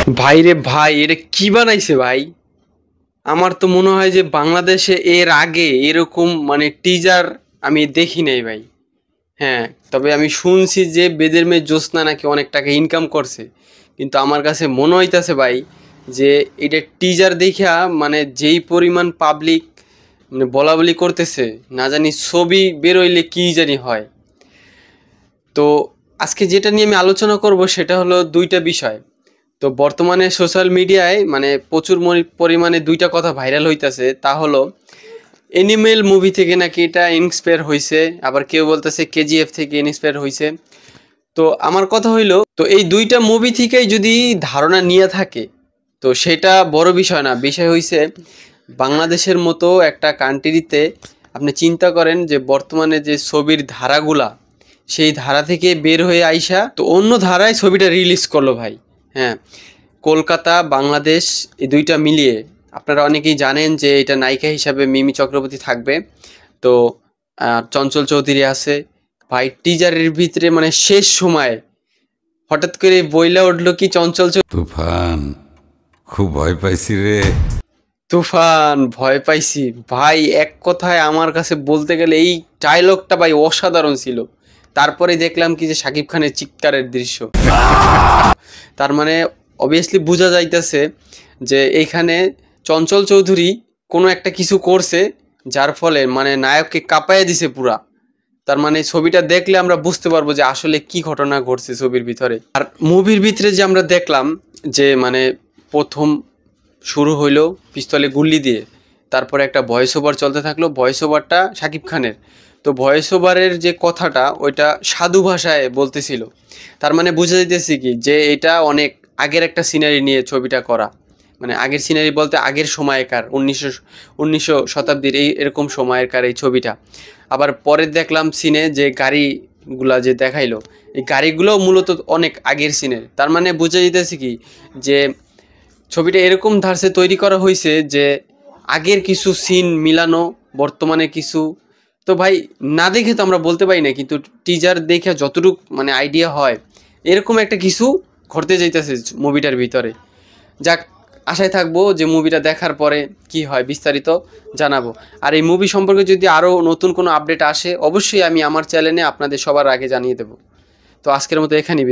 ভাই রে ভাই, এটা কি বানাইছে ভাই? আমার তো মনে হয় যে বাংলাদেশে এর আগে এরকম টিজার আমি দেখি নাই ভাই। হ্যাঁ, তবে আমি শুনছি যে বেদের মেয়ে জ্যোৎস্না নাকি অনেক টাকা ইনকাম করছে। কিন্তু আমার কাছে মনে হইতাছে ভাই যে এটা টিজার দেখিয়া যেই পরিমাণ পাবলিক বলা বলি করতেছে, না জানি ছবি বেরোইলে কি জানি হয়। তো আজকে যেটা নিয়ে আমি আলোচনা করব সেটা হলো দুইটা বিষয়। তো বর্তমানে সোশ্যাল মিডিয়ায় প্রচুর পরিমাণে দুইটা কথা ভাইরাল হইতাছে, তা হলো এনিমেল মুভি থেকে নাকি এটা ইন্সপায়ার হয়েছে, আবার কেউ বলতেছে কেজিএফ থেকে ইন্সপায়ার হয়েছে। তো আমার কথা হইলো, তো এই দুইটা মুভি থেকেই যদি ধারণা নিয়ে থাকে তো সেটা বড় বিষয় না। বিষয় হইছে বাংলাদেশের মতো একটা কান্ট্রিতে আপনি চিন্তা করেন যে বর্তমানে যে ছবির ধারাগুলা, সেই ধারা থেকে বের হয়ে আইসা তো অন্য ধারায় ছবিটা রিলিজ করলো ভাই। হ্যাঁ, কলকাতা বাংলাদেশ এই দুইটা মিলিয়ে আপনারা অনেকেই জানেন যে এটা নায়িকা হিসাবে মিমি চক্রবর্তী থাকবে। তো চঞ্চল চৌধুরী আছে ভাই। টিজারের ভিতরে শেষ সময় হঠাৎ করে বইলা উঠলো কি চঞ্চল তুফান, খুব ভয় পাইছি রে। তুফান, ভয় পাইছি ভাই। এক কথায় আমার কাছে বলতে গেলে এই ডায়লগটা ভাই অসাধারণ ছিল। তারপরে দেখলাম কি যে শাকিব খানের চিৎকারের দৃশ্য। তার অবভিয়াসলি বোঝা যাইতেছে যে এইখানে চঞ্চল চৌধুরী কোনো একটা কিছু করছে, যার ফলে নায়ককে কাঁপাইয়া দিছে পুরা। তার ছবিটা দেখলে আমরা বুঝতে পারবো যে আসলে কি ঘটনা ঘটছে ছবির ভিতরে। আর মুভির ভিতরে যে আমরা দেখলাম যে প্রথম শুরু হইলো পিস্তলে গুল্লি দিয়ে, তারপরে একটা ভয়েস ওভার চলতে থাকলো। ভয়েস ওভারটা শাকিব খানের। তো ভয়েস ওভারের যে কথাটা ওইটা সাধু ভাষায় বলতেছিল। তার বোঝা যাইতেছে কি যে এটা অনেক আগের একটা সিনারি নিয়ে ছবিটা করা। আগের সিনারি বলতে আগের সময়কার 1900 শতাব্দীর এরকম সময়কার এই ছবিটা। আবার পরে দেখলাম সিনে যে গাড়িগুলা যে দেখাইলো, এই গাড়িগুলোও মূলত অনেক আগের সিনের। তার বোঝা যাইতেছে কি যে ছবিটা এরকম ধারসে তৈরি করা হয়েছে যে আগের কিছু সিন মিলানো, বর্তমানে কিছু। তো ভাই না দেখে তো আমরা বলতে পারি না, কিন্তু টিজার দেখে যতটুকু আইডিয়া হয় এরকম একটা কিছু ঘটতে যাইতেছে মুভিটার ভিতরে। যাক, আশায় থাকবো যে মুভিটা দেখার পরে কি হয় বিস্তারিত জানাবো। আর এই মুভি সম্পর্কে যদি আরও নতুন কোনো আপডেট আসে অবশ্যই আমি আমার চ্যানেলে আপনাদের সবার আগে জানিয়ে দেবো। তো আজকের মতো এখানেই।